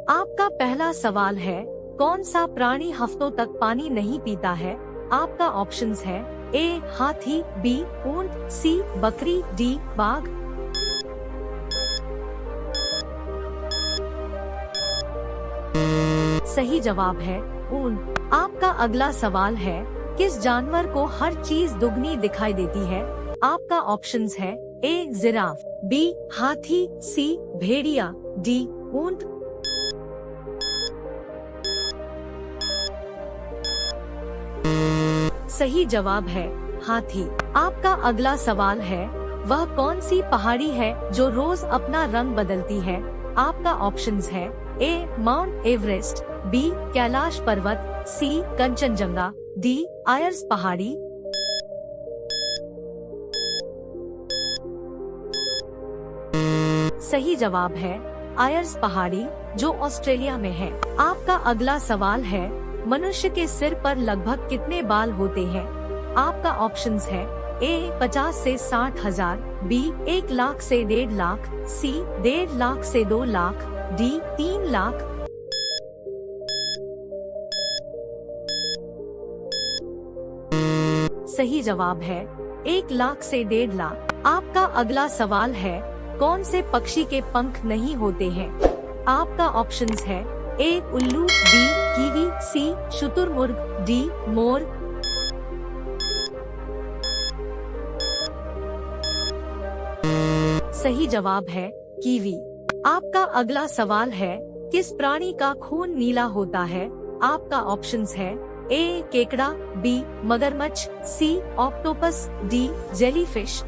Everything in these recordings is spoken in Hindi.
आपका पहला सवाल है, कौन सा प्राणी हफ्तों तक पानी नहीं पीता है? आपका ऑप्शंस है ए हाथी, बी ऊंट, सी बकरी, डी बाघ। सही जवाब है ऊंट। आपका अगला सवाल है, किस जानवर को हर चीज दुगनी दिखाई देती है? आपका ऑप्शंस है ए जिराफ, बी हाथी, सी भेड़िया, डी ऊंट। सही जवाब है हाथी। आपका अगला सवाल है, वह कौन सी पहाड़ी है जो रोज अपना रंग बदलती है? आपका ऑप्शंस है ए माउंट एवरेस्ट, बी कैलाश पर्वत, सी कंचनजंगा, डी आयर्स पहाड़ी। सही जवाब है आयर्स पहाड़ी, जो ऑस्ट्रेलिया में है। आपका अगला सवाल है, मनुष्य के सिर पर लगभग कितने बाल होते हैं? आपका ऑप्शंस है ए 50 से 60,000, बी 1 लाख से 1.5 लाख, सी 1.5 लाख से 2 लाख, डी 3 लाख। सही जवाब है 1 लाख से 1.5 लाख। आपका अगला सवाल है, कौन से पक्षी के पंख नहीं होते हैं? आपका ऑप्शंस है ए उल्लू, बी कीवी, सी शुतुरमुर्ग, डी मोर। सही जवाब है कीवी। आपका अगला सवाल है, किस प्राणी का खून नीला होता है? आपका ऑप्शंस है ए केकड़ा, बी मगरमच्छ, सी ऑक्टोपस, डी जेलीफिश।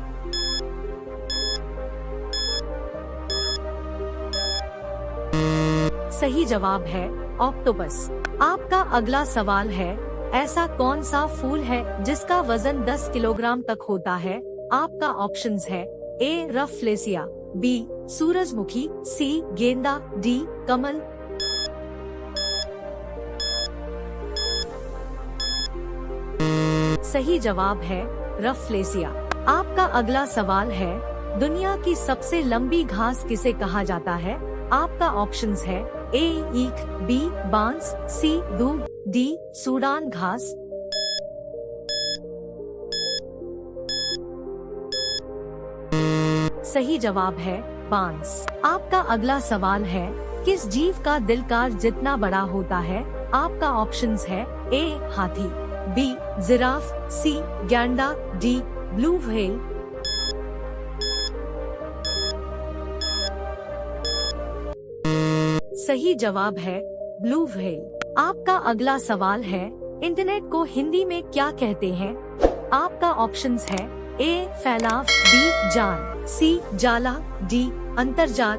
सही जवाब है ऑक्टोपस। आपका अगला सवाल है, ऐसा कौन सा फूल है जिसका वजन 10 किलोग्राम तक होता है? आपका ऑप्शंस है ए रफलेसिया, बी सूरजमुखी, सी गेंदा, डी कमल। सही जवाब है रफलेसिया। आपका अगला सवाल है, दुनिया की सबसे लंबी घास किसे कहा जाता है? आपका ऑप्शंस है ए ईख, बी बांस, सी दूब, डी सूडान घास। सही जवाब है बांस। आपका अगला सवाल है, किस जीव का दिल कार जितना बड़ा होता है? आपका ऑप्शंस है ए हाथी, बी जिराफ, सी गैंडा, डी ब्लू व्हेल। सही जवाब है ब्लू व्हेल। आपका अगला सवाल है, इंटरनेट को हिंदी में क्या कहते हैं? आपका ऑप्शंस है ए फैलाव, बी जाल, सी जाला, डी अंतर्जाल।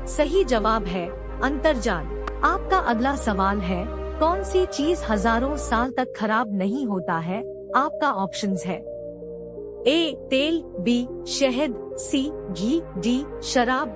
सही जवाब है अंतर्जाल। आपका अगला सवाल है, कौन सी चीज हजारों साल तक खराब नहीं होता है? आपका ऑप्शंस है ए तेल, बी शहद, सी घी, डी शराब।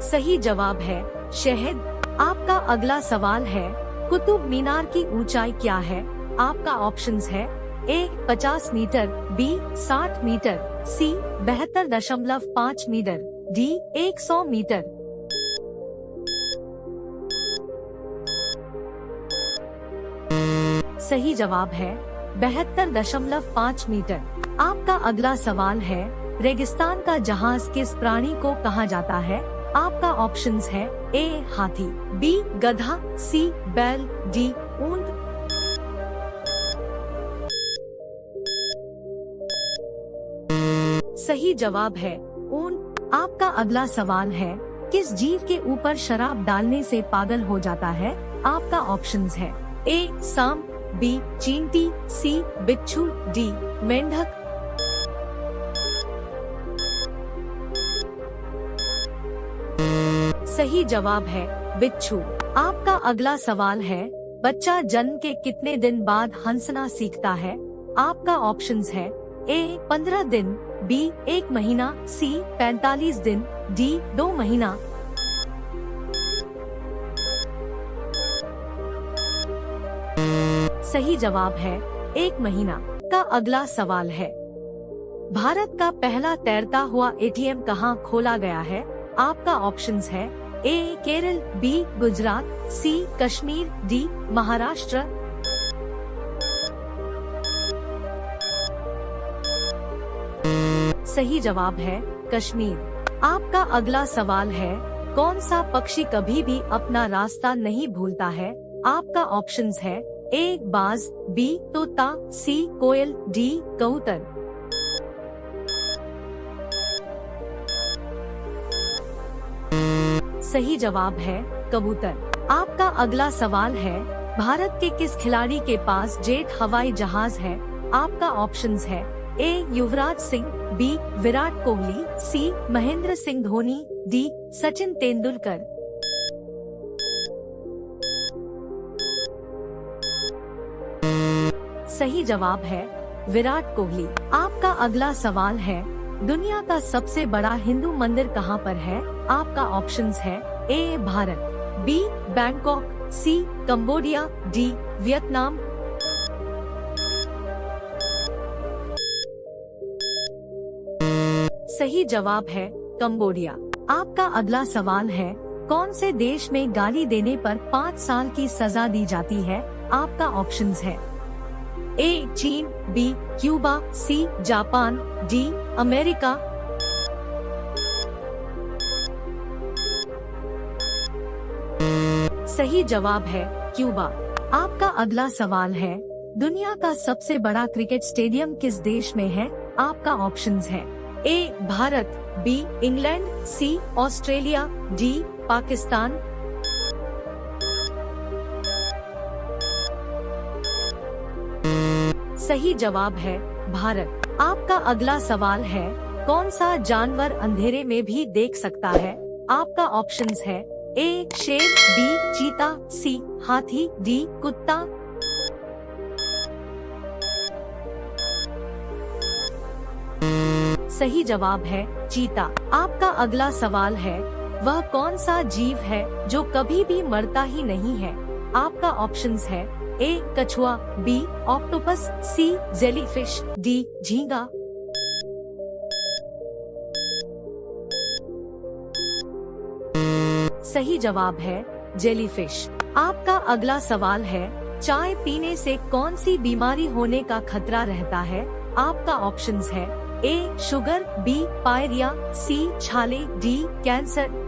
सही जवाब है शहद। आपका अगला सवाल है, कुतुब मीनार की ऊंचाई क्या है? आपका ऑप्शंस है ए 50 मीटर, बी 60 मीटर, सी 72.5 मीटर, डी 100 मीटर। सही जवाब है 72.5 मीटर। आपका अगला सवाल है, रेगिस्तान का जहाज किस प्राणी को कहा जाता है? आपका ऑप्शंस है ए हाथी, बी गधा, सी बैल, डी ऊंट। सही जवाब है ऊंट। आपका अगला सवाल है, किस जीव के ऊपर शराब डालने से पागल हो जाता है? आपका ऑप्शंस है ए सांप, बी चींटी, सी बिच्छू, डी मेंढक। सही जवाब है बिच्छू। आपका अगला सवाल है, बच्चा जन्म के कितने दिन बाद हंसना सीखता है? आपका ऑप्शंस है ए 15 दिन, बी 1 महीना, सी 45 दिन, डी 2 महीना। सही जवाब है 1 महीना। का अगला सवाल है, भारत का पहला तैरता हुआ एटीएम कहाँ खोला गया है? आपका ऑप्शंस है ए केरल, बी गुजरात, सी कश्मीर, डी महाराष्ट्र। सही जवाब है कश्मीर। आपका अगला सवाल है, कौन सा पक्षी कभी भी अपना रास्ता नहीं भूलता है? आपका ऑप्शंस है ए बाज, बी तोता, सी कोयल, डी कबूतर। सही जवाब है कबूतर। आपका अगला सवाल है, भारत के किस खिलाड़ी के पास जेट हवाई जहाज है? आपका ऑप्शंस है ए युवराज सिंह, बी विराट कोहली, सी महेंद्र सिंह धोनी, डी सचिन तेंदुलकर। सही जवाब है विराट कोहली। आपका अगला सवाल है, दुनिया का सबसे बड़ा हिंदू मंदिर कहाँ पर है? आपका ऑप्शंस है ए भारत, बी बैंकॉक, सी कंबोडिया, डी वियतनाम। सही जवाब है कंबोडिया। आपका अगला सवाल है, कौन से देश में गाली देने पर 5 साल की सजा दी जाती है? आपका ऑप्शंस है ए चीन, B Cuba, C Japan, D America. सही जवाब है क्यूबा। आपका अगला सवाल है, दुनिया का सबसे बड़ा क्रिकेट स्टेडियम किस देश में है? आपका ऑप्शंस है ए भारत, बी इंग्लैंड, सी ऑस्ट्रेलिया, डी पाकिस्तान। सही जवाब है भारत। आपका अगला सवाल है, कौन सा जानवर अंधेरे में भी देख सकता है? आपका ऑप्शंस है ए शेर, बी चीता, सी हाथी, डी कुत्ता। सही जवाब है चीता। आपका अगला सवाल है, वह कौन सा जीव है जो कभी भी मरता ही नहीं है? आपका ऑप्शंस है ए कछुआ, बी ऑक्टोपस, सी जेलीफिश, डी झींगा। सही जवाब है जेलीफिश। आपका अगला सवाल है, चाय पीने से कौन सी बीमारी होने का खतरा रहता है? आपका ऑप्शंस है ए शुगर, बी पायरिया, सी छाले, डी कैंसर।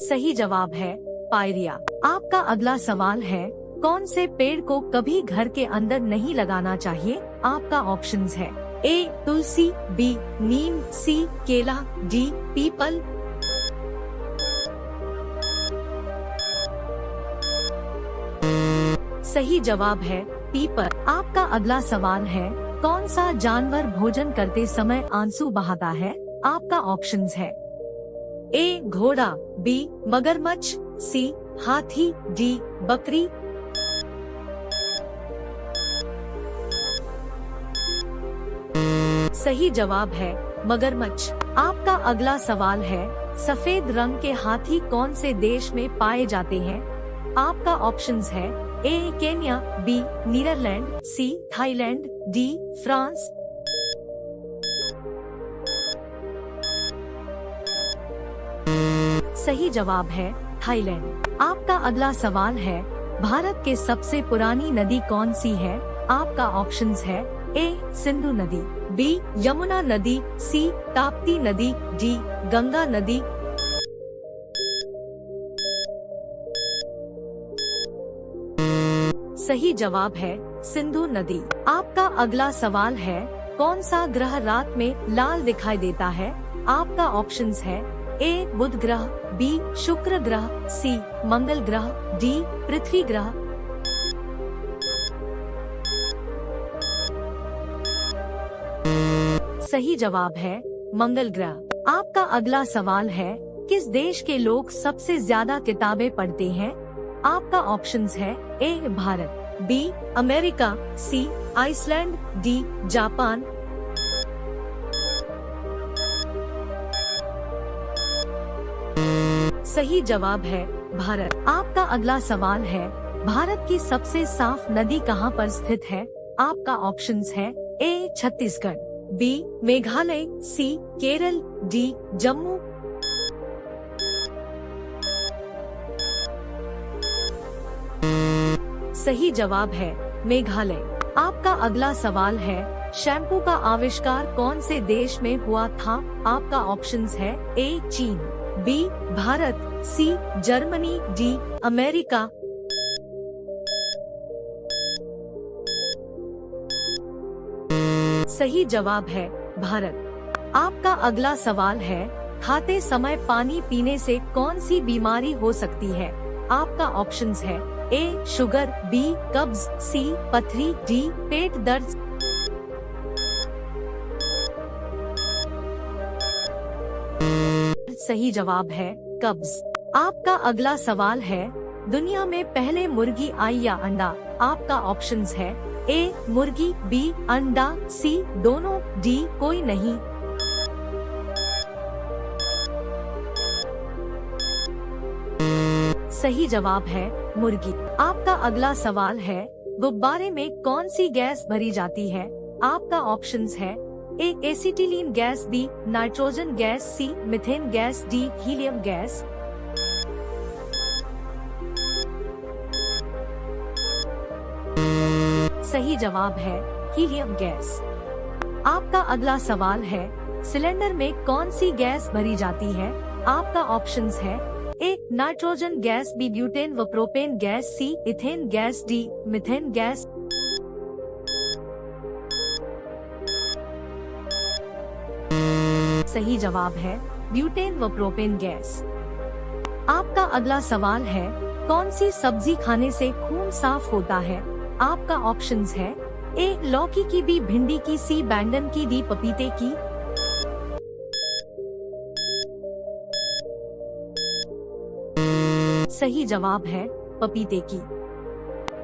सही जवाब है पायरिया। आपका अगला सवाल है, कौन से पेड़ को कभी घर के अंदर नहीं लगाना चाहिए? आपका ऑप्शंस है ए तुलसी, बी नीम, सी केला, डी पीपल। सही जवाब है पीपल। आपका अगला सवाल है, कौन सा जानवर भोजन करते समय आंसू बहाता है? आपका ऑप्शंस है ए घोड़ा, बी मगरमच्छ, सी हाथी, डी बकरी। सही जवाब है मगरमच्छ। आपका अगला सवाल है, सफेद रंग के हाथी कौन से देश में पाए जाते हैं? आपका ऑप्शंस है A Kenya, B Netherland, C Thailand, D France. सही जवाब है थाईलैंड। आपका अगला सवाल है, भारत के सबसे पुरानी नदी कौन सी है? आपका ऑप्शंस है ए सिंधु नदी, बी यमुना नदी, सी ताप्ती नदी, डी गंगा नदी। सही जवाब है सिंधु नदी। आपका अगला सवाल है, कौन सा ग्रह रात में लाल दिखाई देता है? आपका ऑप्शंस है ए बुध ग्रह, बी शुक्र ग्रह, सी मंगल ग्रह, डी पृथ्वी ग्रह। सही जवाब है मंगल ग्रह। आपका अगला सवाल है, किस देश के लोग सबसे ज्यादा किताबें पढ़ते हैं? आपका ऑप्शंस है ए भारत, बी अमेरिका, सी आइसलैंड, डी जापान। सही जवाब है भारत। आपका अगला सवाल है, भारत की सबसे साफ नदी कहाँ पर स्थित है? आपका ऑप्शंस है ए छत्तीसगढ़, बी मेघालय, सी केरल, डी जम्मू। सही जवाब है मेघालय। आपका अगला सवाल है, शैम्पू का आविष्कार कौन से देश में हुआ था? आपका ऑप्शंस है ए चीन, B Bharat, C Germany, D America. सही जवाब है भारत। आपका अगला सवाल है, खाते समय पानी पीने से कौन सी बीमारी हो सकती है? आपका ऑप्शंस है ए शुगर, बी कब्ज, सी पथरी, डी पेट दर्द। सही जवाब है कब्ज। आपका अगला सवाल है, दुनिया में पहले मुर्गी आई या अंडा? आपका ऑप्शंस है ए मुर्गी, बी अंडा, सी दोनों, डी कोई नहीं। सही जवाब है मुर्गी। आपका अगला सवाल है, गुब्बारे में कौन सी गैस भरी जाती है? आपका ऑप्शंस है A acetylene gas, B nitrogen gas, C methane gas, D helium gas. सही जवाब है हीलियम गैस। आपका अगला सवाल है, सिलेंडर में कौन सी गैस भरी जाती है? आपका ऑप्शंस है A nitrogen gas, B butane व propane gas, C ethane gas, D methane gas. सही जवाब है ब्यूटेन व प्रोपेन गैस। आपका अगला सवाल है, कौन सी सब्जी खाने से खून साफ होता है? आपका ऑप्शंस है ए लौकी की, बी भिंडी की, सी बैंगन की, डी पपीते की। सही जवाब है पपीते की।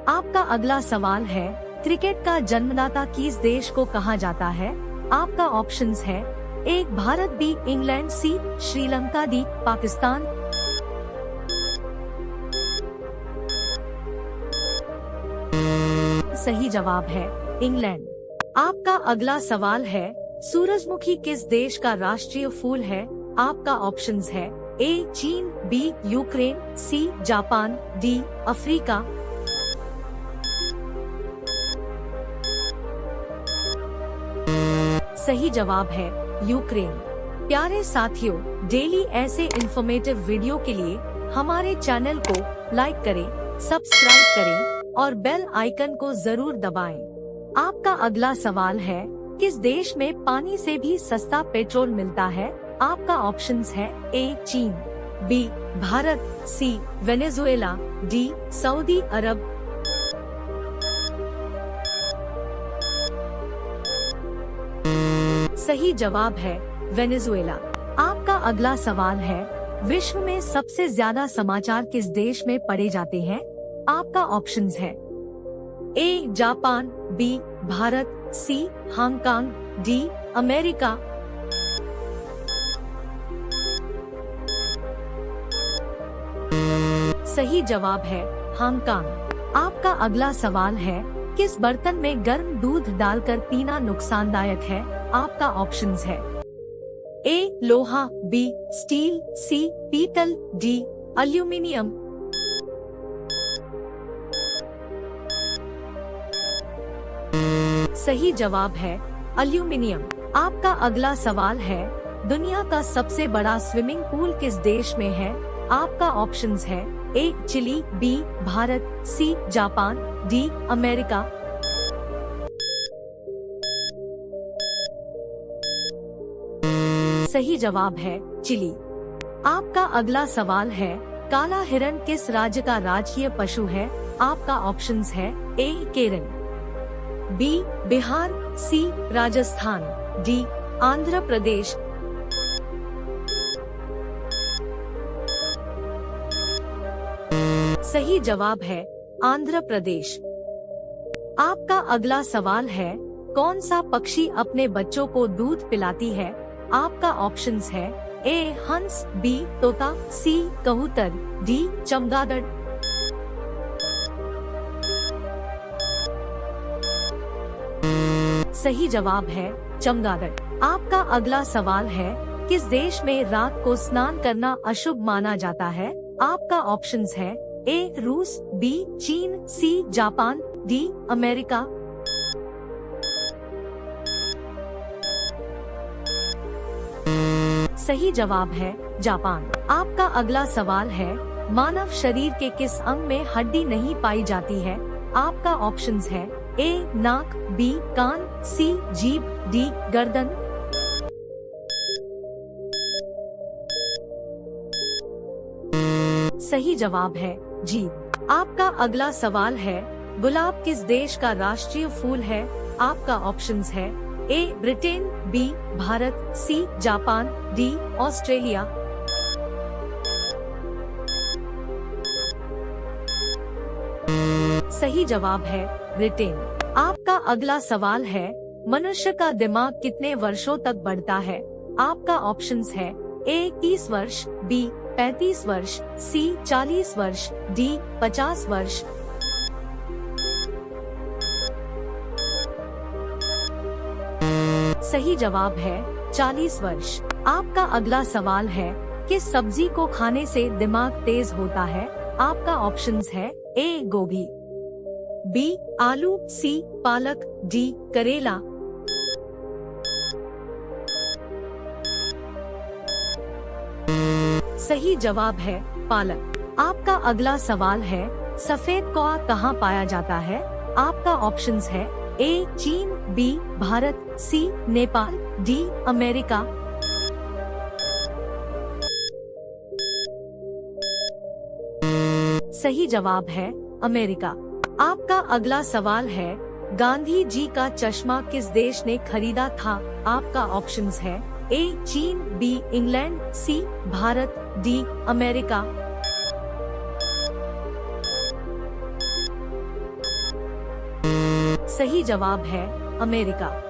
आपका अगला सवाल है, क्रिकेट का जन्मदाता किस देश को कहा जाता है? आपका ऑप्शंस है ए भारत, बी इंग्लैंड, सी श्रीलंका, डी पाकिस्तान। सही जवाब है इंग्लैंड। आपका अगला सवाल है, सूरजमुखी किस देश का राष्ट्रीय फूल है? आपका ऑप्शंस है ए चीन, B Ukraine, C Japan, D Africa. सही जवाब है यूक्रेन। प्यारे साथियों, डेली ऐसे इंफॉर्मेटिव वीडियो के लिए हमारे चैनल को लाइक करें, सब्सक्राइब करें और बेल आइकन को जरूर दबाएं। आपका अगला सवाल है, किस देश में पानी से भी सस्ता पेट्रोल मिलता है? आपका ऑप्शंस है ए चीन, बी भारत, सी वेनेजुएला, डी सऊदी अरब। सही जवाब है वेनेजुएला। आपका अगला सवाल है, विश्व में सबसे ज्यादा समाचार किस देश में पढ़े जाते हैं? आपका ऑप्शंस है A Japan, B Bharat, C Hong Kong, D America. सही जवाब है हांगकांग। आपका अगला सवाल है, किस बर्तन में गर्म दूध डालकर पीना नुकसानदायक है? आपका ऑप्शंस है ए लोहा, बी स्टील, सी पीतल, डी एल्यूमिनियम। सही जवाब है एल्यूमिनियम। आपका अगला सवाल है, दुनिया का सबसे बड़ा स्विमिंग पूल किस देश में है? आपका ऑप्शंस है A Chile, B Bharat, C Japan, D America. सही जवाब है चिली। आपका अगला सवाल है, काला हिरण किस राज्य का राजकीय पशु है? आपका ऑप्शंस है ए केरल, बी बिहार, सी राजस्थान, डी आंध्र प्रदेश। सही जवाब है आंध्र प्रदेश। आपका अगला सवाल है, कौन सा पक्षी अपने बच्चों को दूध पिलाती है? आपका ऑप्शंस है ए हंस, बी तोता, सी कबूतर, डी चमगादड़। सही जवाब है चमगादड़। आपका अगला सवाल है, किस देश में रात को स्नान करना अशुभ माना जाता है? आपका ऑप्शंस है ए रूस, बी चीन, सी जापान, डी अमेरिका। सही जवाब है जापान। आपका अगला सवाल है, मानव शरीर के किस अंग में हड्डी नहीं पाई जाती है? आपका ऑप्शंस है ए नाक, बी कान, सी जीभ, डी गर्दन। सही जवाब है जीभ। आपका अगला सवाल है, गुलाब किस देश का राष्ट्रीय फूल है? आपका ऑप्शंस है A Britain, B Bharat, C Japan, D Australia. सही जवाब है ब्रिटेन। आपका अगला सवाल है, मनुष्य का दिमाग कितने वर्षों तक बढ़ता है? आपका ऑप्शंस है ए 30 वर्ष, बी 35 वर्ष, सी 40 वर्ष, डी 50 वर्ष। सही जवाब है 40 वर्ष। आपका अगला सवाल है, किस सब्जी को खाने से दिमाग तेज होता है? आपका ऑप्शंस है ए गोभी, बी आलू, सी पालक, डी करेला। सही जवाब है पालक। आपका अगला सवाल है, सफेद कौआ कहाँ पाया जाता है? आपका ऑप्शंस है ए चीन, बी भारत, सी नेपाल, डी अमेरिका। सही जवाब है अमेरिका। आपका अगला सवाल है, गांधी जी का चश्मा किस देश ने खरीदा था? आपका ऑप्शंस है ए चीन, बी इंग्लैंड, सी भारत, डी अमेरिका। सही जवाब है अमेरिका।